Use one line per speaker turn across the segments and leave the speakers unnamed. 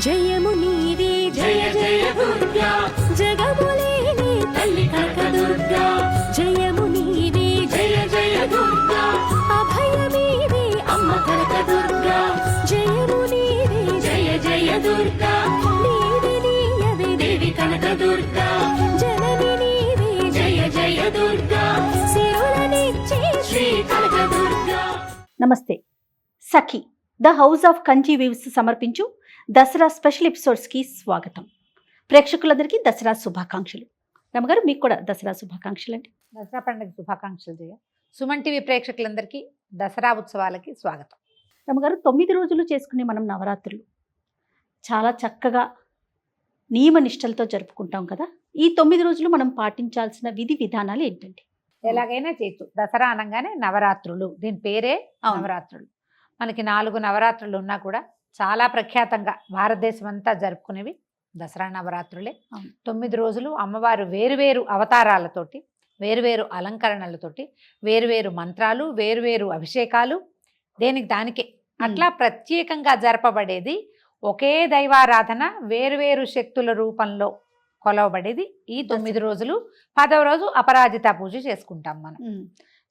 జయము నీవే జయ జయ దుర్గా జగములేని తల్లి కనకదుర్గా జయము నీవే జయ జయ దుర్గా అభయమీవే అమ్మ కనకదుర్గా జయము నీవే జయ జయ దుర్గా నీవే నీయవే దేవి కనకదుర్గా జనని నీవే జయ జయ దుర్గా సిరులనిచ్చే శ్రీ కనకదుర్గా.
నమస్తే. Sakhi the house of Kanchi weaves సమర్పించు దసరా స్పెషల్ ఎపిసోడ్స్కి స్వాగతం. ప్రేక్షకులందరికీ దసరా శుభాకాంక్షలు. రమగారు, మీకు కూడా దసరా శుభాకాంక్షలు అండి.
దసరా పండుగ శుభాకాంక్షలు జయ. సుమన్ టీవీ ప్రేక్షకులందరికీ దసరా ఉత్సవాలకి స్వాగతం.
రమగారు, 9 రోజులు చేసుకునే మనం నవరాత్రులు చాలా చక్కగా నియమ నిష్టలతో జరుపుకుంటాం కదా. ఈ 9 రోజులు మనం పాటించాల్సిన విధి విధానాలు ఏంటండి?
ఎలాగైనా చేయొచ్చు. దసరా అనగానే నవరాత్రులు, దీని పేరే నవరాత్రులు. మనకి 4 నవరాత్రులు ఉన్నా కూడా చాలా ప్రఖ్యాతంగా భారతదేశం అంతా జరుపుకునేవి దసరా నవరాత్రులే. 9 రోజులు అమ్మవారు వేరువేరు అవతారాలతోటి, వేరువేరు అలంకరణలతోటి, వేరువేరు మంత్రాలు, వేరువేరు అభిషేకాలు, దేనికి దానికే అట్లా ప్రత్యేకంగా జరపబడేది. ఒకే దైవారాధన వేరువేరు శక్తుల రూపంలో కొలవబడేది ఈ 9 రోజులు. 10వ రోజు అపరాజిత పూజ చేసుకుంటాం మనం.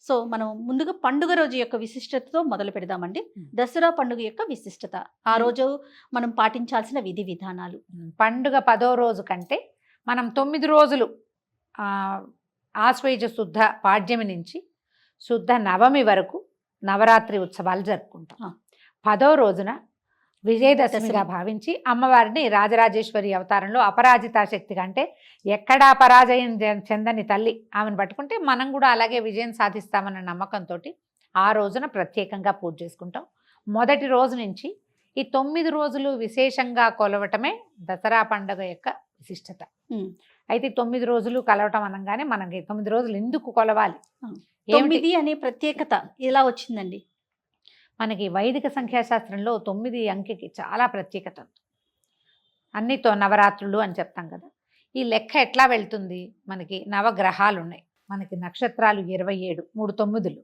సో మనం ముందుగా పండుగ రోజు యొక్క విశిష్టతతో మొదలు పెడదామండి. దసరా పండుగ యొక్క విశిష్టత, ఆ రోజు మనం పాటించాల్సిన విధి విధానాలు.
పండుగ 10వ రోజు కంటే మనం 9 రోజులు ఆశ్వయుజ శుద్ధ పాడ్యమి నుంచి శుద్ధ నవమి వరకు నవరాత్రి ఉత్సవాలు జరుపుకుంటాం. 10వ రోజున విజయదశమిగా భావించి అమ్మవారిని రాజరాజేశ్వరి అవతారంలో అపరాజితా శక్తిగా, అంటే ఎక్కడా పరాజయం చెందని తల్లి, ఆమెను పట్టుకుంటే మనం కూడా అలాగే విజయం సాధిస్తామన్న నమ్మకంతో ఆ రోజున ప్రత్యేకంగా పూజ చేసుకుంటాం. మొదటి రోజు నుంచి ఈ 9 రోజులు విశేషంగా కొలవటమే దసరా పండుగ యొక్క విశిష్టత. అయితే 9 రోజులు కలవటం అనగానే మనకి 9 రోజులు ఎందుకు కొలవాలి,
9 అనే ప్రత్యేకత ఎలా వచ్చిందండి?
మనకి వైదిక సంఖ్యాశాస్త్రంలో 9 అంకెకి చాలా ప్రత్యేకత. అన్నితో నవరాత్రులు అని చెప్తాం కదా. ఈ లెక్క ఎట్లా వెళ్తుంది? మనకి నవగ్రహాలు ఉన్నాయి, మనకి నక్షత్రాలు 27, 3 9లు,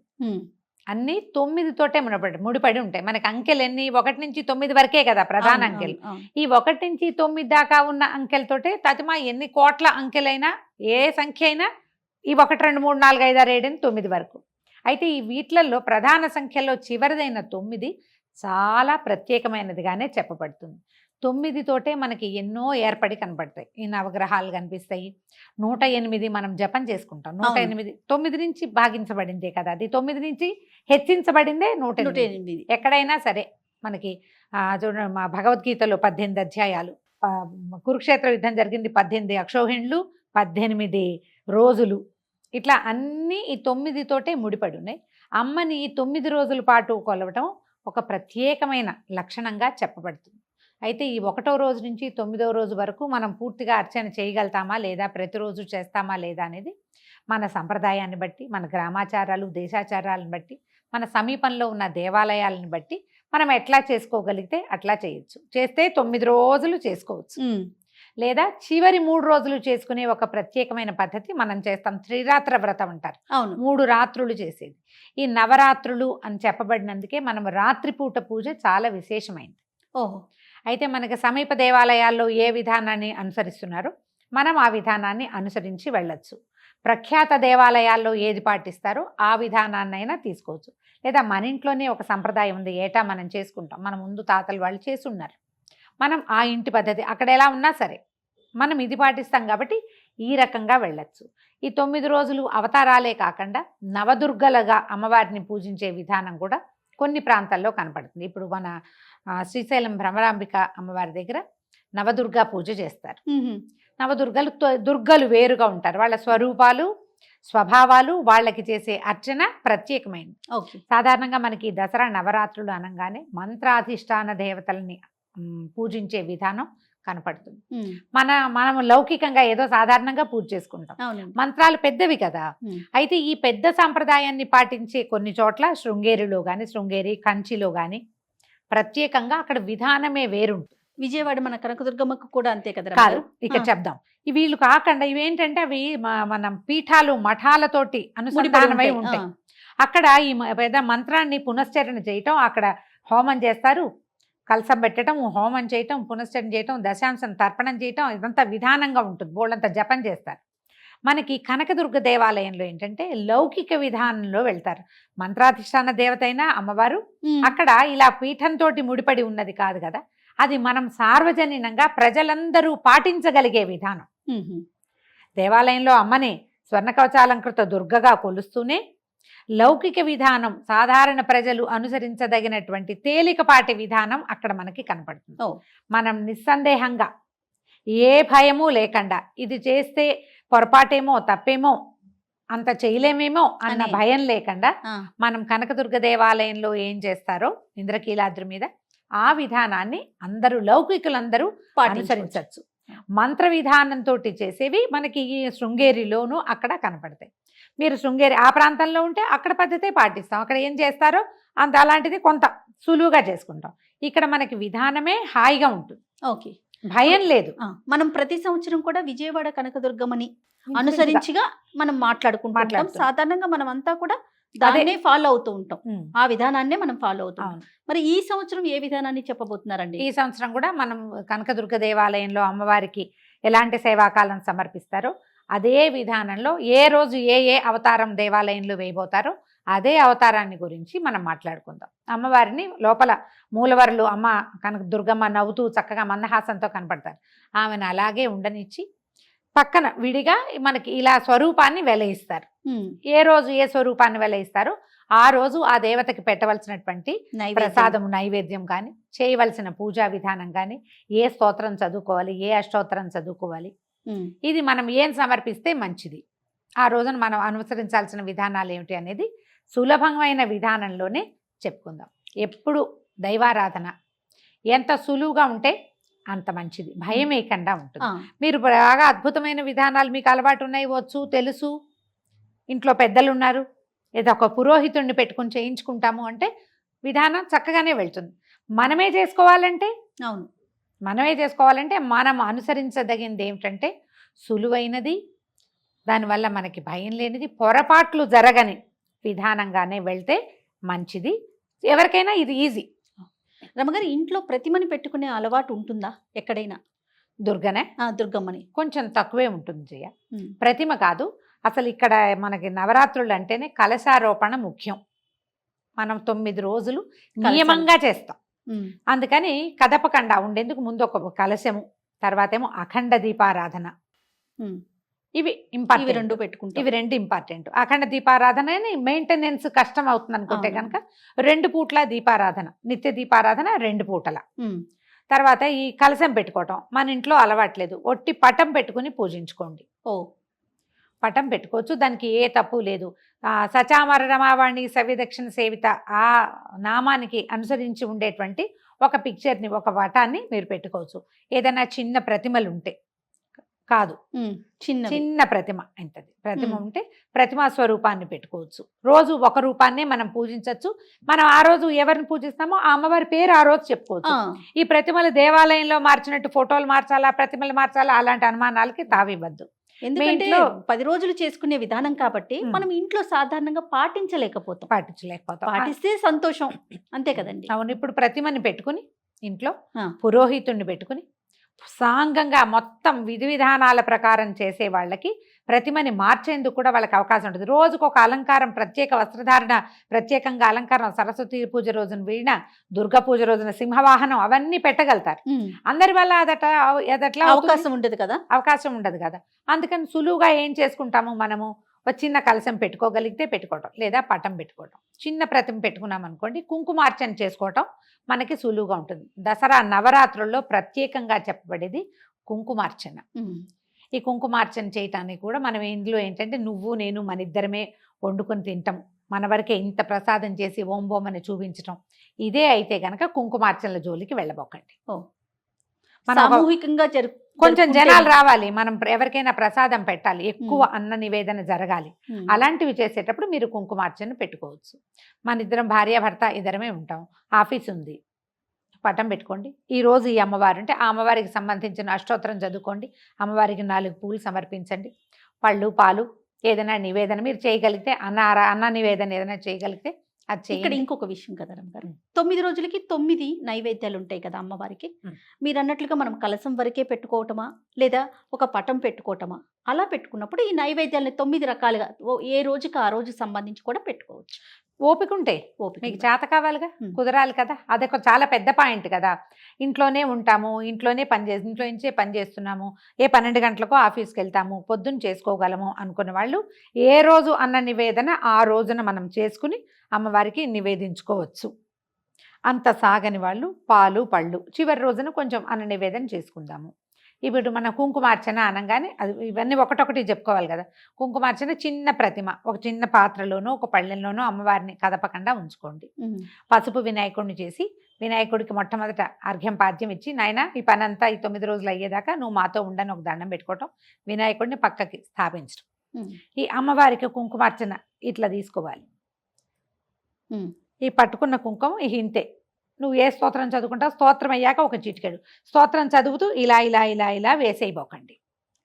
అన్నీ 9తోటే ముడిపడి ఉంటాయి. మనకి అంకెలు ఎన్ని? 1 నుంచి 9 వరకే కదా ప్రధాన అంకెలు. ఈ 1 నుంచి 9 దాకా ఉన్న అంకెలతోటే తతిమా ఎన్ని కోట్ల అంకెలైనా, ఏ సంఖ్య అయినా ఈ 1 2 3 4 5 6 7 9 వరకు. అయితే ఈ వీటిలలో ప్రధాన సంఖ్యలో చివరిదైన 9 చాలా ప్రత్యేకమైనదిగానే చెప్పబడుతుంది. 9తోటే మనకి ఎన్నో ఏర్పడి కనబడతాయి. ఈ నవగ్రహాలు కనిపిస్తాయి. 108 మనం జపం చేసుకుంటాం. 108 9 నుంచి భాగించబడిందే కదా, అది 9 నుంచి హెచ్చించబడిందే 108. ఎక్కడైనా సరే మనకి చూడండి, మా భగవద్గీతలో 18 అధ్యాయాలు, కురుక్షేత్ర యుద్ధం జరిగింది 18 అక్షోహిణులు, 18 రోజులు, ఇట్లా అన్నీ ఈ 9తోటే ముడిపడి ఉన్నాయి. అమ్మని ఈ 9 రోజుల పాటు కొలవటం ఒక ప్రత్యేకమైన లక్షణంగా చెప్పబడుతుంది. అయితే ఈ 1వ రోజు నుంచి 9వ రోజు వరకు మనం పూర్తిగా అర్చన చేయగలుగుతామా లేదా, ప్రతిరోజు చేస్తామా లేదా అనేది మన సంప్రదాయాన్ని బట్టి, మన గ్రామాచారాలు దేశాచారాలను బట్టి, మన సమీపంలో ఉన్న దేవాలయాలను బట్టి మనం ఎట్లా చేసుకోగలిగితే అట్లా చేయొచ్చు. చేస్తే 9 రోజులు చేసుకోవచ్చు, లేదా చివరి 3 రోజులు చేసుకునే ఒక ప్రత్యేకమైన పద్ధతి మనం చేస్తాం. త్రిరాత్ర వ్రతం అంటారు. 3 రాత్రులు చేసేది. ఈ నవరాత్రులు అని చెప్పబడినందుకే మనం రాత్రిపూట పూజ చాలా విశేషమైంది. అయితే మనకి సమీప దేవాలయాల్లో ఏ విధానాన్ని అనుసరిస్తున్నారో మనం ఆ విధానాన్ని అనుసరించి వెళ్ళొచ్చు. ప్రఖ్యాత దేవాలయాల్లో ఏది పాటిస్తారో ఆ విధానాన్నైనా తీసుకోవచ్చు. లేదా మన ఇంట్లోనే ఒక సంప్రదాయం ఉంది, ఏటా మనం చేసుకుంటాం. మన ముందు తాతలు వాళ్ళు చేసి ఉన్నారు. మనం ఆ ఇంటి పద్ధతి అక్కడ ఎలా ఉన్నా సరే మనం ఇది పాటిస్తాం కాబట్టి ఈ రకంగా వెళ్ళచ్చు. ఈ 9 రోజులు అవతారాలే కాకుండా నవదుర్గలుగా అమ్మవారిని పూజించే విధానం కూడా కొన్ని ప్రాంతాల్లో కనపడుతుంది. ఇప్పుడు మన శ్రీశైలం భ్రమరాంబిక అమ్మవారి దగ్గర నవదుర్గా పూజ చేస్తారు. దుర్గలు వేరుగా ఉంటారు. వాళ్ళ స్వరూపాలు, స్వభావాలు, వాళ్ళకి చేసే అర్చన ప్రత్యేకమైనది. సాధారణంగా మనకి దసరా నవరాత్రులు అనగానే మంత్రాధిష్టాన దేవతల్ని పూజించే విధానం కనపడుతుంది. మనం లౌకికంగా ఏదో సాధారణంగా పూజ చేసుకుంటాం. మంత్రాలు పెద్దవి కదా. అయితే ఈ పెద్ద సాంప్రదాయాన్ని పాటించే కొన్ని చోట్ల శృంగేరిలో కానీ, శృంగేరి కంచిలో కానీ ప్రత్యేకంగా అక్కడ విధానమే వేరుంటుంది.
విజయవాడ మన కనకదుర్గమ్మకు కూడా అంతే కదా.
కాదు, ఇక చెప్దాం. వీళ్ళు కాకుండా ఇవేంటంటే అవి మనం పీఠాలు మఠాలతోటి అనుసంధానమై ఉంటాయి. అక్కడ ఈ పెద్ద మంత్రాన్ని పునశ్చరణ చేయటం, అక్కడ హోమం చేస్తారు, కలసం పెట్టడం, హోమం చేయటం, పునశ్చరణ చేయటం, దశాంశం తర్పణం చేయటం, ఇదంతా విధానంగా ఉంటుంది. బోళ్ళంత జపం చేస్తారు. మనకి కనకదుర్గ దేవాలయంలో ఏంటంటే లౌకిక విధానంలో వెళ్తారు. మంత్రాధిష్టాన దేవత అయినా అమ్మవారు అక్కడ ఇలా పీఠంతో ముడిపడి ఉన్నది కాదు కదా, అది మనం సార్వజనీనంగా ప్రజలందరూ పాటించగలిగే విధానం. దేవాలయంలో అమ్మని స్వర్ణ కవచాలంకృత దుర్గగా కొలుస్తూనే లౌకిక విధానం సాధారణ ప్రజలు అనుసరించదగినటువంటి తేలికపాటి విధానం అక్కడ మనకి కనపడుతుంది. మనం నిస్సందేహంగా ఏ భయము లేకుండా ఇది చేస్తే పొరపాటేమో తప్పేమో అంత చేయలేమేమో అన్న భయం లేకుండా మనం కనకదుర్గ దేవాలయంలో ఏం చేస్తారో ఇంద్రకీలాద్రి మీద ఆ విధానాన్ని అందరూ లౌకికులందరూ అనుసరించవచ్చు. మంత్ర విధానంతో చేసేవి మనకి ఈ శృంగేరిలోనూ అక్కడ కనపడతాయి. మీరు శృంగేరి ఆ ప్రాంతంలో ఉంటే అక్కడ పద్ధతే పాటిస్తాం. అక్కడ ఏం చేస్తారో అంత అలాంటిది కొంత సులువుగా చేసుకుంటాం. ఇక్కడ మనకి విధానమే హాయిగా ఉంటుంది.
ఓకే,
భయం లేదు.
మనం ప్రతి సంవత్సరం కూడా విజయవాడ కనకదుర్గమని అనుసరించిగా మనం మాట్లాడుకుంటాం. సాధారణంగా మనం అంతా కూడా దాన్నే ఫాలో అవుతూ ఉంటాం. ఆ విధానాన్నే మనం ఫాలో అవుతాం. మరి ఈ సంవత్సరం ఏ విధానాన్ని చెప్పబోతున్నారండి?
ఈ సంవత్సరం కూడా మనం కనకదుర్గ దేవాలయంలో అమ్మవారికి ఎలాంటి సేవాకాలం సమర్పిస్తారో అదే విధానంలో ఏ రోజు ఏ ఏ అవతారం దేవాలయంలో వేయబోతారో అదే అవతారాన్ని గురించి మనం మాట్లాడుకుందాం. అమ్మవారిని లోపల మూలవరులు అమ్మ కనక దుర్గమ్మ నవ్వుతూ చక్కగా మందహాసంతో కనపడతారు. ఆమెను అలాగే ఉండనిచ్చి పక్కన విడిగా మనకి ఇలా స్వరూపాన్ని వెలయిస్తారు. ఏ రోజు ఏ స్వరూపాన్ని వెలయిస్తారో ఆ రోజు ఆ దేవతకి పెట్టవలసినటువంటి ప్రసాదము నైవేద్యం కానీ చేయవలసిన పూజా విధానం కానీ ఏ స్తోత్రం చదువుకోవాలి, ఏ అష్టోత్తరం చదువుకోవాలి, ఇది మనం ఏం సమర్పిస్తే మంచిది, ఆ రోజున మనం అనుసరించాల్సిన విధానాలు ఏమిటి అనేది సులభమైన విధానంలోనే చెప్పుకుందాం. ఎప్పుడు దైవారాధన ఎంత సులువుగా ఉంటే అంత మంచిది, భయం వేయకుండా ఉంటుంది. మీరు బాగా అద్భుతమైన విధానాలు మీకు అలవాటు ఉన్నాయి, వచ్చు, తెలుసు, ఇంట్లో పెద్దలు ఉన్నారు, ఏదో ఒక పురోహితుడిని పెట్టుకుని చేయించుకుంటాము అంటే విధానం చక్కగానే వెళ్తుంది. మనమే చేసుకోవాలంటే మనం అనుసరించదగింది ఏమిటంటే సులువైనది, దానివల్ల మనకి భయం లేనిది, పొరపాట్లు జరగని విధానంగానే వెళ్తే మంచిది. ఎవరికైనా ఇది ఈజీ.
రమగారు, ఇంట్లో ప్రతిమని పెట్టుకునే అలవాటు ఉంటుందా ఎక్కడైనా? దుర్గమ్మని
కొంచెం తక్కువే ఉంటుంది జయ, ప్రతిమ కాదు. అసలు ఇక్కడ మనకి నవరాత్రులు అంటేనే కలశారోపణ ముఖ్యం. మనం 9 రోజులు నియమంగా చేస్తాం. అందుకని కదపకుండా ఉండేందుకు ముందు ఒక కలశము, తర్వాత ఏమో అఖండ దీపారాధన, ఇవి ఇంపార్టెంట్. ఇవి రెండు ఇంపార్టెంట్. అఖండ దీపారాధన మెయింటెనెన్స్ కష్టం అవుతుంది అనుకుంటే కనుక 2 పూట్ల దీపారాధన, నిత్య దీపారాధన 2 పూటల. తర్వాత ఈ కలశం పెట్టుకోవటం మన ఇంట్లో అలవాట్లేదు, ఒట్టి పటం పెట్టుకుని పూజించుకోండి. పటం పెట్టుకోవచ్చు, దానికి ఏ తప్పు లేదు. సచామర రమావాణి సవ్యదక్షిణ సేవిత ఆ నామానికి అనుసరించి ఉండేటువంటి ఒక పిక్చర్ని, ఒక పటాన్ని మీరు పెట్టుకోవచ్చు. ఏదైనా చిన్న ప్రతిమలు ఉంటే కాదు, చిన్న ప్రతిమ ఎంతది ప్రతిమ ఉంటే ప్రతిమా స్వరూపాన్ని పెట్టుకోవచ్చు. రోజు ఒక రూపాన్నే మనం పూజించవచ్చు. మనం ఆ రోజు ఎవరిని పూజిస్తామో ఆ అమ్మవారి పేరు ఆ రోజు చెప్పుకోవచ్చు. ఈ ప్రతిమలు దేవాలయంలో మార్చినట్టు ఫోటోలు మార్చాలా, ప్రతిమలు మార్చాలా, అలాంటి అనుమానాలకి తావివ్వద్దు.
ఎందుకంటే 10 రోజులు చేసుకునే విధానం కాబట్టి మనం ఇంట్లో సాధారణంగా పాటించలేకపోతాం. పాటిస్తే సంతోషం, అంతే కదండి.
అవును. ఇప్పుడు ప్రతిమని పెట్టుకుని ఇంట్లో పురోహితుడిని పెట్టుకుని సాంగంగా మొత్తం విధి విధానాల ప్రకారం చేసే వాళ్ళకి ప్రతిమని మార్చేందుకు కూడా వాళ్ళకి అవకాశం ఉంటుంది. రోజుకు ఒక అలంకారం, ప్రత్యేక వస్త్రధారణ, ప్రత్యేకంగా అలంకారం, సరస్వతి పూజ రోజున వీణ, దుర్గా పూజ రోజున సింహవాహనం, అవన్నీ పెట్టగలుగుతారు. అందరి వల్ల అదట్లా
అవకాశం ఉండదు కదా.
అందుకని సులువుగా ఏం చేసుకుంటాము, మనము ఒక చిన్న కలశం పెట్టుకోగలిగితే పెట్టుకోవటం, లేదా పటం పెట్టుకోవటం. చిన్న ప్రతిమ పెట్టుకున్నాం అనుకోండి, కుంకుమార్చన చేసుకోవటం మనకి సులువుగా ఉంటుంది. దసరా నవరాత్రుల్లో ప్రత్యేకంగా చెప్పబడేది కుంకుమార్చన. ఈ కుంకుమార్చన చేయటానికి కూడా మనం ఇందులో ఏంటంటే నువ్వు నేను మన ఇద్దరమే వండుకొని తింటాం, మన వరకే ఇంత ప్రసాదం చేసి ఓం బోం అని చూపించటం, ఇదే అయితే గనక కుంకుమార్చనల జోలికి వెళ్ళబోకండి.
సామూహికంగా
కొంచెం జనాలు రావాలి, మనం ఎవరికైనా ప్రసాదం పెట్టాలి, ఎక్కువ అన్న నివేదన జరగాలి, అలాంటివి చేసేటప్పుడు మీరు కుంకుమార్చన పెట్టుకోవచ్చు. మన ఇద్దరం భార్యాభర్త ఇద్దరమే ఉంటాం, ఆఫీస్ ఉంది, పటం పెట్టుకోండి. ఈరోజు ఈ అమ్మవారు అంటే ఆ అమ్మవారికి సంబంధించిన అష్టోత్తరం చదువుకోండి, అమ్మవారికి 4 పూలు సమర్పించండి, పళ్ళు పాలు ఏదైనా నివేదన మీరు చేయగలిగితే, అన్న నివేదన ఏదైనా చేయగలిగితే అది
ఇక్కడ
చేయండి.
ఇంకొక విషయం కదా రమ్మగారు, 9 రోజులకి 9 నైవేద్యాలు ఉంటాయి కదా అమ్మవారికి.
ఉం.
మీరు అన్నట్లుగా మనం కలసం వరకే పెట్టుకోవటమా లేదా ఒక పటం పెట్టుకోవటమా? అలా పెట్టుకున్నప్పుడు ఈ నైవేద్యాలని 9 రకాలుగా ఏ రోజుకి ఆ రోజు సంబంధించి కూడా పెట్టుకోవచ్చు.
ఓపిక ఉంటే
ఓపిక
మీకు
ఉంటే.
చేత కావాలిగా,
ఉం.
కుదరాలి కదా. అదొక చాలా పెద్ద పాయింట్ కదా. ఇంట్లోనే ఉంటాము, ఇంట్లో నుంచే పని చేస్తున్నాము, ఏ 12 గంటలకో ఆఫీస్కి వెళ్తాము, పొద్దున్న చేసుకోగలము అనుకున్న వాళ్ళు ఏ రోజు అన్న నివేదన ఆ రోజున మనం చేసుకుని అమ్మవారికి నివేదించుకోవచ్చు. అంత సాగని వాళ్ళు పాలు పళ్ళు చివరి రోజున కొంచెం అన్న నివేదన చేసుకుందాము. ఇప్పుడు మన కుంకుమార్చన అనగానే అది ఇవన్నీ ఒకటొకటి చెప్పుకోవాలి కదా. కుంకుమార్చన చిన్న ప్రతిమ ఒక చిన్న పాత్రలోనో ఒక పళ్ళెంలోనో అమ్మవారిని కదపకుండా ఉంచుకోండి.
ఉం.
పసుపు వినాయకుడిని చేసి వినాయకుడికి మొట్టమొదట అర్ఘ్యం పాద్యం ఇచ్చి, నాయన ఈ పనంతా ఈ 9 రోజులు అయ్యేదాకా నువ్వు మాతో ఉండని ఒక దండం పెట్టుకోవటం, వినాయకుడిని పక్కకి స్థాపించడం.
ఉం.
ఈ అమ్మవారికి కుంకుమార్చన ఇట్లా తీసుకోవాలి.
ఉం.
ఈ పట్టుకున్న కుంకుమ ఇంతే. నువ్వు ఏ స్తోత్రం చదువుకుంటావు, స్తోత్రం అయ్యాక ఒక చిటికెడు స్తోత్రం చదువుతూ ఇలా ఇలా ఇలా ఇలా వేసేయబోకండి.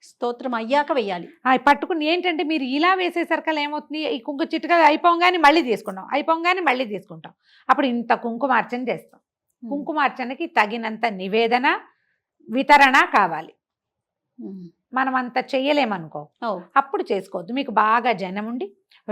స్తోత్రం అయ్యాక వెయ్యాలి.
పట్టుకుని ఏంటంటే మీరు ఇలా వేసేసరికల్లా ఏమవుతుంది, ఈ కుంకు చిట్టుగా అయిపోగానే మళ్ళీ తీసుకుంటాం. అప్పుడు ఇంత కుంకుమార్చన చేస్తాం.
ఉం.
కుంకుమార్చనకి తగినంత నివేదన వితరణ కావాలి.
ఉం.
మనం అంత చెయ్యలేమనుకో,
ఓ.
అప్పుడు చేసుకోవద్దు. మీకు బాగా జనం ఉండి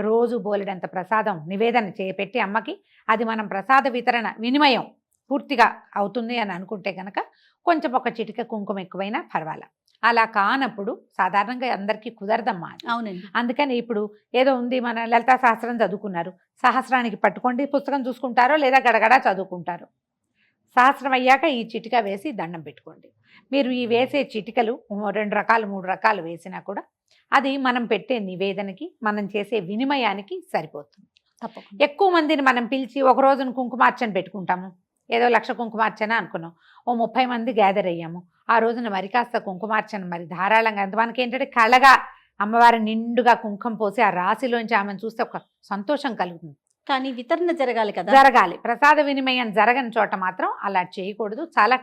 రోజు బోలెడంత ప్రసాదం నివేదన చేపెట్టి అమ్మకి అది మనం ప్రసాద వితరణ వినిమయం పూర్తిగా అవుతుంది అని అనుకుంటే కనుక కొంచెం ఒక చిటిక కుంకుమ ఎక్కువైనా పర్వాలా. అలా కానప్పుడు సాధారణంగా అందరికీ కుదరదమ్మా అది.
అవునండి.
అందుకని ఇప్పుడు ఏదో ఉంది, మన లలితా సహస్రం చదువుకున్నారు, సహస్రానికి పట్టుకోండి, పుస్తకం చూసుకుంటారో లేదా గడగడా చదువుకుంటారో. సహస్రం అయ్యాక ఈ చిటిక వేసి దండం పెట్టుకోండి. మీరు ఈ వేసే చిటికలు 2 రకాలు 3 రకాలు వేసినా కూడా అది మనం పెట్టే నివేదనకి మనం చేసే వినిమయానికి సరిపోతుంది.
తప్పకుండా.
ఎక్కువ మందిని మనం పిలిచి ఒక రోజున కుంకుమార్చన పెట్టుకుంటాము, ఏదో 1,00,000 కుంకుమార్చన అనుకున్నాం, ఓ 30 మంది గ్యాదర్ అయ్యాము, ఆ రోజున మరి కాస్త కుంకుమార్చన మరి ధారాళంగా అంత మనకి ఏంటంటే కళగా అమ్మవారి నిండుగా కుంకుమ పోసి ఆ రాశిలోంచి ఆమెను చూస్తే ఒక సంతోషం కలుగుతుంది.
కానీ వితరణ జరగాలి కదా.
జరగాలి. ప్రసాద వినిమయం జరగని చోట మాత్రం అలా చేయకూడదు. చాలా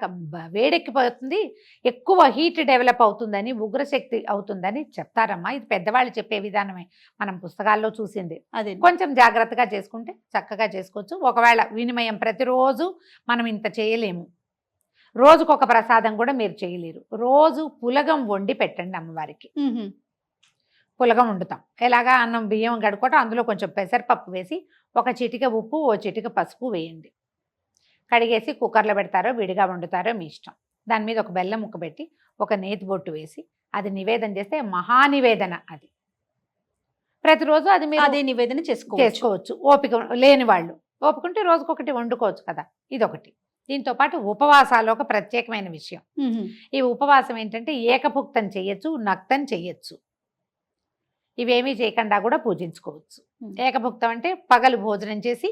వేడెక్కిపోతుంది, ఎక్కువ హీట్ డెవలప్ అవుతుందని, ఉగ్రశక్తి అవుతుందని చెప్తారమ్మా. ఇది పెద్దవాళ్ళు చెప్పే విధానమే, మనం పుస్తకాల్లో చూసింది.
అదే
కొంచెం జాగ్రత్తగా చేసుకుంటే చక్కగా చేసుకోవచ్చు. ఒకవేళ వినిమయం ప్రతిరోజు మనం ఇంత చేయలేము, రోజుకొక ప్రసాదం కూడా మీరు చేయలేరు. రోజు పులగం వండి పెట్టండి అమ్మవారికి. పులగం వండుతాం ఎలాగా, అన్నం బియ్యం గడుకోవటం, అందులో కొంచెం పెసరపప్పు వేసి ఒక చిటిక ఉప్పు ఓ చిటిక పసుపు వేయండి. కడిగేసి కుక్కర్లో పెడతారో విడిగా వండుతారో మీ ఇష్టం. దాని మీద ఒక బెల్లం ముక్క పెట్టి ఒక నేతి బొట్టు వేసి అది నివేదన చేస్తే మహానివేదన. అది ప్రతిరోజు అది మీరు
అదే నివేదన చేసుకోవచ్చు.
ఓపిక లేని వాళ్ళు ఓపికంటే రోజుకొకటి వండుకోవచ్చు కదా. ఇదొకటి. దీంతో పాటు ఉపవాసాలు ఒక ప్రత్యేకమైన విషయం. ఈ ఉపవాసం ఏంటంటే ఏకభుక్తం చెయ్యొచ్చు, నక్తం చెయ్యొచ్చు. ఇవేమీ చేయకుండా కూడా పూజించుకోవచ్చు. ఏకభుక్తం అంటే పగలు భోజనం చేసి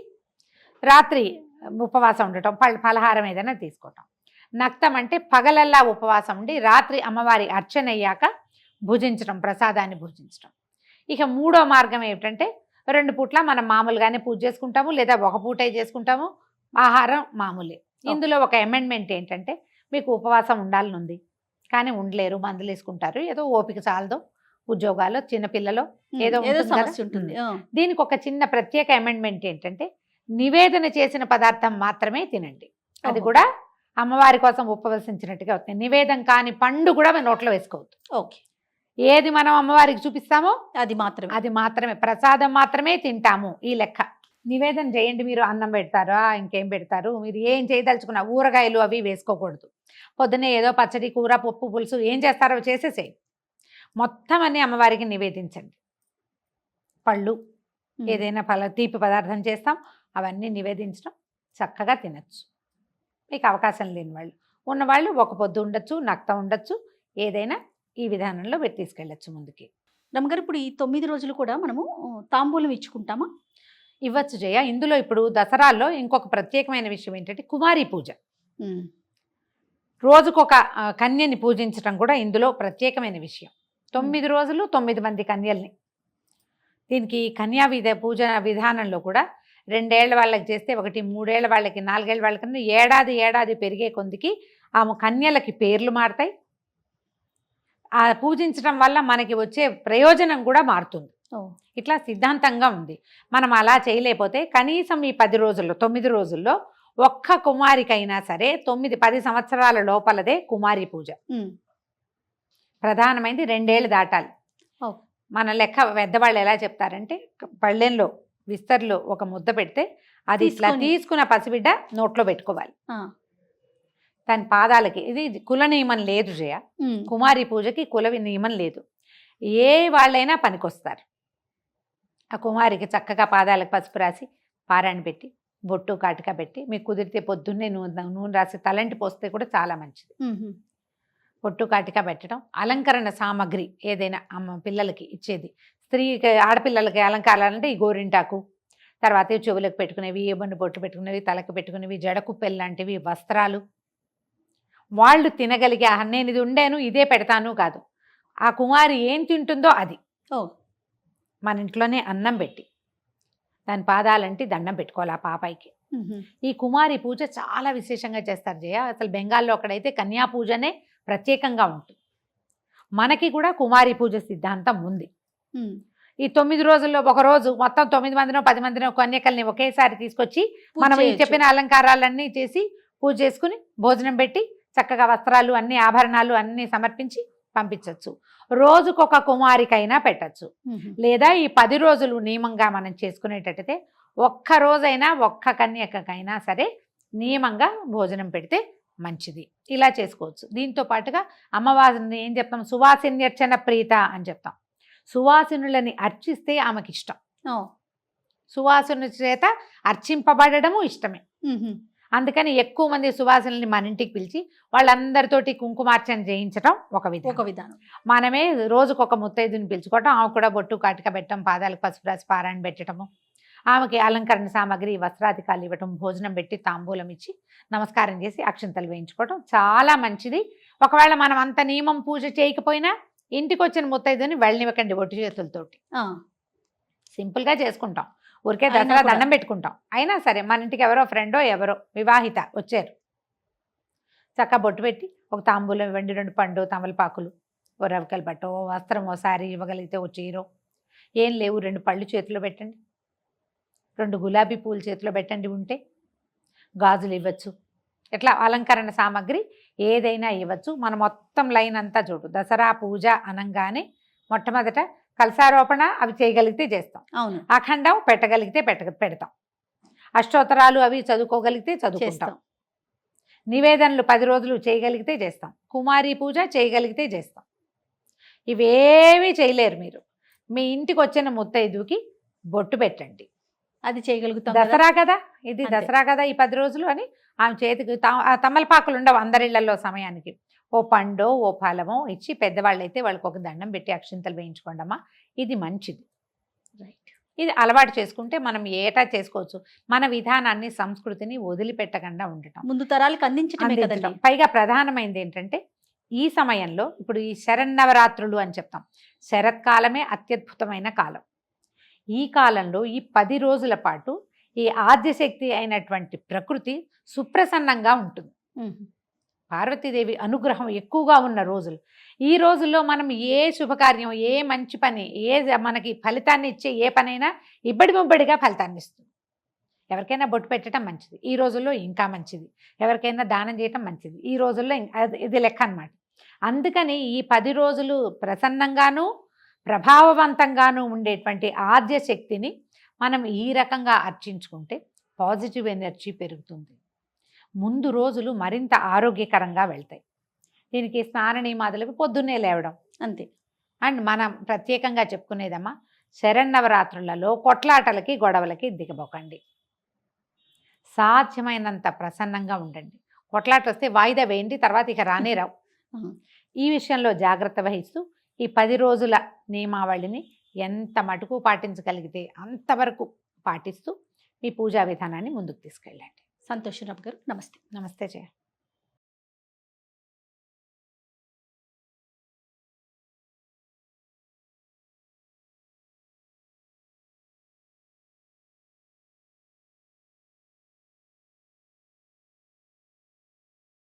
రాత్రి ఉపవాసం ఉండటం, ఫలహారం ఏదైనా తీసుకోవటం. నక్తం అంటే పగలల్లా ఉపవాసం ఉండి రాత్రి అమ్మవారి అర్చన అయ్యాక భుజించడం, ప్రసాదాన్ని భుజించడం. ఇక మూడో మార్గం ఏమిటంటే 2 పూట్ల మనం మామూలుగానే పూజ చేసుకుంటాము, లేదా ఒక పూటే చేసుకుంటాము, ఆహారం మామూలే. ఇందులో ఒక అమెండ్మెంట్ ఏంటంటే మీకు ఉపవాసం ఉండాలని ఉంది కానీ ఉండలేరు, మందులు వేసుకుంటారు, ఏదో ఓపిక చాలదో, ఉద్యోగాలు, చిన్నపిల్లలో ఏదో
సమస్య ఉంటుంది.
దీనికి ఒక చిన్న ప్రత్యేక అమెండ్మెంట్ ఏంటంటే నివేదన చేసిన పదార్థం మాత్రమే తినండి. అది కూడా అమ్మవారి కోసం ఉపవసించినట్టుగా అవుతుంది. నివేదన కాని పండు కూడా మన నోట్లో వేసుకోవద్దు.
ఓకే.
ఏది మనం అమ్మవారికి చూపిస్తామో
అది మాత్రమే
ప్రసాదం మాత్రమే తింటాము. ఈ లెక్క. నివేదన చేయండి. మీరు అన్నం పెడతారా, ఇంకేం పెడతారు, మీరు ఏం చేయదలుచుకున్నా ఊరగాయలు అవి వేసుకోకూడదు. పొద్దున్నే ఏదో పచ్చడి, కూర, పప్పు, పులుసు ఏం చేస్తారో చేసేసేయి. మొత్తం అన్ని అమ్మవారికి నివేదించండి. పళ్ళు ఏదైనా తీపి పదార్థం చేస్తాం, అవన్నీ నివేదించడం, చక్కగా తినచ్చు. మీకు అవకాశం లేని వాళ్ళు, ఉన్నవాళ్ళు ఒక పొద్దు ఉండొచ్చు, నక్తం ఉండొచ్చు, ఏదైనా ఈ విధానంలో పెట్టి తీసుకెళ్ళచ్చు ముందుకి.
రమ్మగారు, ఇప్పుడు ఈ 9 రోజులు కూడా మనము తాంబూలం ఇచ్చుకుంటామా?
ఇవ్వచ్చు జయ. ఇందులో ఇప్పుడు దసరాల్లో ఇంకొక ప్రత్యేకమైన విషయం ఏంటంటే కుమారి పూజ. రోజుకొక కన్యని పూజించడం కూడా ఇందులో ప్రత్యేకమైన విషయం. 9 రోజులు 9 మంది కన్యల్ని. దీనికి కన్యా పూజ విధానంలో కూడా 2 ఏళ్ల వాళ్ళకి చేస్తే ఒకటి, 3 ఏళ్ల వాళ్ళకి, 4 ఏళ్ల వాళ్ళకి, ఏడాది పెరిగే కొందికి ఆ కన్యలకి పేర్లు మారుతాయి. ఆ పూజించడం వల్ల మనకి వచ్చే ప్రయోజనం కూడా మారుతుంది.
ఓ.
ఇట్లా సిద్ధాంతంగా ఉంది. మనం అలా చేయలేకపోతే కనీసం ఈ 10 రోజుల్లో 9 రోజుల్లో ఒక్క కుమారికైనా సరే 9-10 సంవత్సరాల లోపలదే కుమారి పూజ. ప్రధానమైనది 2 ఏళ్ళు దాటాలి.
ఓ.
మన లెక్క పెద్దవాళ్ళు ఎలా చెప్తారంటే పళ్ళెంలో విస్తర్లో ఒక ముద్ద పెడితే అది ఇట్లా తీసుకున్న పసిబిడ్డ నోట్లో పెట్టుకోవాలి. దాని పాదాలకి ఇది కుల నియమం లేదు జయ. కుమారి పూజకి కుల నియమం లేదు. ఏ వాళ్ళైనా పనికొస్తారు. ఆ కుమారికి చక్కగా పాదాలకు పసుపు రాసి పారాయణ పెట్టి బొట్టు కాటిక పెట్టి మీకు కుదిరితే పొద్దున్నే నూనె రాసి తలంటి పోస్తే కూడా చాలా మంచిది. బొట్టు కాటిక పెట్టడం, అలంకరణ సామాగ్రి ఏదైనా పిల్లలకి ఇచ్చేది, స్త్రీకి ఆడపిల్లలకి అలంకారాలంటే ఈ గోరింటాకు, తర్వాత చెవులకు పెట్టుకునేవి, ఏబన్ను బొట్టు పెట్టుకునేవి, తలకు పెట్టుకునేవి, జడకుప్పెలు లాంటివి, వస్త్రాలు, వాళ్ళు తినగలిగే నేను ఇది ఉండేను ఇదే పెడతాను కాదు, ఆ కుమారి ఏం తింటుందో అది. మన ఇంట్లోనే అన్నం పెట్టి దాని పాదాలంటే దండం పెట్టుకోవాలి ఆ పాపాయికి. ఈ కుమారి పూజ చాలా విశేషంగా చేస్తారు జయ. అసలు బెంగాల్లో అక్కడైతే కన్యా పూజనే ప్రత్యేకంగా ఉంటుంది. మనకి కూడా కుమారి పూజ సిద్ధాంతం ఉంది. ఈ 9 రోజుల్లో ఒక రోజు మొత్తం 9 మందినో 10 మందినో కన్యకల్ని ఒకేసారి తీసుకొచ్చి మనం ఈ చెప్పిన అలంకారాలన్నీ చేసి పూజ చేసుకుని భోజనం పెట్టి చక్కగా వస్త్రాలు అన్ని ఆభరణాలు అన్ని సమర్పించి పంపించవచ్చు. రోజుకొక కుమారికైనా పెట్టచ్చు. లేదా ఈ 10 రోజులు నియమంగా మనం చేసుకునేటట్టయితే ఒక్క రోజైనా ఒక్క కన్యకైనా సరే నియమంగా భోజనం పెడితే మంచిది. ఇలా చేసుకోవచ్చు. దీంతో పాటుగా అమ్మవారిని ఏం చెప్తాం, సువాసిన్యర్చన ప్రీత అని చెప్తాం. సువాసినులని అర్చిస్తే ఆమెకి ఇష్టం. సువాసిని చేత అర్చింపబడము ఇష్టమే. అందుకని ఎక్కువ మంది సువాసినుల్ని మన ఇంటికి పిలిచి వాళ్ళందరితోటి కుంకుమార్చన చేయించడం ఒక విధానం. మనమే రోజుకొక ముత్తైదుని పిలుచుకోవటం, ఆమె కూడా బొట్టు కాటిక పెట్టడం, పాదాలకు పసుపు రాసి పారాయణ పెట్టడము, ఆమెకి అలంకరణ సామాగ్రి వస్త్రాధికారులు ఇవ్వటం, భోజనం పెట్టి తాంబూలం ఇచ్చి నమస్కారం చేసి అక్షింతలు వేయించుకోవటం చాలా మంచిది. ఒకవేళ మనం అంత నియమం పూజ చేయకపోయినా ఇంటికి వచ్చిన ముత్తైదుని వెళ్ళనివ్వకండి ఒట్టి చేతులతోటి. సింపుల్గా చేసుకుంటాం. ఊరికే దసరా దండం పెట్టుకుంటాం. అయినా సరే మన ఇంటికి ఎవరో ఫ్రెండో ఎవరో వివాహిత వచ్చారు, చక్కగా బొట్టు పెట్టి ఒక తాంబూలం ఇవ్వండి, 2 పండు తమలపాకులు, ఓ రవికల బట్టో వస్త్రం ఓసారి ఇవ్వగలిగితే ఓ చీరో, ఏం లేవు 2 పళ్ళు చేతిలో పెట్టండి, 2 గులాబీ పూలు చేతిలో పెట్టండి, ఉంటే గాజులు ఇవ్వచ్చు. ఇట్లా అలంకరణ సామాగ్రి ఏదైనా ఇవ్వచ్చు. మన మొత్తం లైన్ అంతా చూడు. దసరా పూజ అనగానే మొట్టమొదట కలశారోపణ అవి చేయగలిగితే చేస్తాం. అవును. అఖండం పెట్టగలిగితే పెడతాం. అష్టోత్తరాలు అవి చదువుకోగలిగితే చదువుకుంటాం. నివేదనలు 10 రోజులు చేయగలిగితే చేస్తాం. కుమారి పూజ చేయగలిగితే చేస్తాం. ఇవేవి చేయలేరు మీరు. మీ ఇంటికి వచ్చిన ముత్తైదుకి బొట్టు పెట్టండి, అది చేయగలుగుతాం. దసరా కదా ఇది, దసరా కదా ఈ 10 రోజులు అని ఆమె చేతికి తమలపాకులు ఉండవు అందరిళ్లలో సమయానికి. ఓ పండో ఓ ఫలమో ఇచ్చి పెద్దవాళ్ళు అయితే వాళ్ళకి ఒక దండం పెట్టి అక్షింతలు వేయించుకోండమ్మా, ఇది మంచిది. రైట్. ఇది అలవాటు చేసుకుంటే మనం ఏటా చేసుకోవచ్చు. మన విధానాన్ని సంస్కృతిని వదిలిపెట్టకుండా ఉండటం, ముందు తరాలకు అందించడం. పైగా ప్రధానమైనది ఏంటంటే ఈ సమయంలో ఇప్పుడు ఈ శరన్నవరాత్రులు అని చెప్తాం. శరత్కాలమే అత్యద్భుతమైన కాలం. ఈ కాలంలో ఈ 10 రోజుల పాటు ఈ ఆద్యశక్తి అయినటువంటి ప్రకృతి సుప్రసన్నంగా ఉంటుంది. పార్వతీదేవి అనుగ్రహం ఎక్కువగా ఉన్న రోజులు. ఈ రోజుల్లో మనం ఏ శుభకార్యం, ఏ మంచి పని, మనకి ఫలితాన్ని ఇచ్చే ఏ పనైనా ఇబ్బడి ముబ్బడిగా ఫలితాన్ని ఇస్తుంది. ఎవరికైనా బొట్టు పెట్టడం మంచిది ఈ రోజుల్లో, ఇంకా మంచిది. ఎవరికైనా దానం చేయటం మంచిది ఈ రోజుల్లో, ఇది లెక్క అన్నమాట. అందుకని ఈ 10 రోజులు ప్రసన్నంగాను ప్రభావవంతంగాను ఉండేటువంటి ఆద్య శక్తిని మనం ఈ రకంగా అర్చించుకుంటే పాజిటివ్ ఎనర్జీ పెరుగుతుంది. ముందు రోజులు మరింత ఆరోగ్యకరంగా వెళ్తాయి. దీనికి స్నాన నియమాదులకు పొద్దున్నే లేవడం అంతే. అండ్ మనం ప్రత్యేకంగా చెప్పుకునేదమ్మా, శరన్నవరాత్రులలో కొట్లాటలకి గొడవలకి దిగబోకండి. సాధ్యమైనంత ప్రసన్నంగా ఉండండి. కొట్లాట వస్తే వాయిదా వేయండి, తర్వాత ఇక రానే రావు. ఈ విషయంలో జాగ్రత్త వహిస్తూ ఈ 10 రోజుల నియమావళిని ఎంత మటుకు పాటించగలిగితే అంతవరకు పాటిస్తూ మీ పూజా విధానాన్ని ముందుకు తీసుకెళ్ళండి. సంతోషరావు గారు నమస్తే. నమస్తే జయ.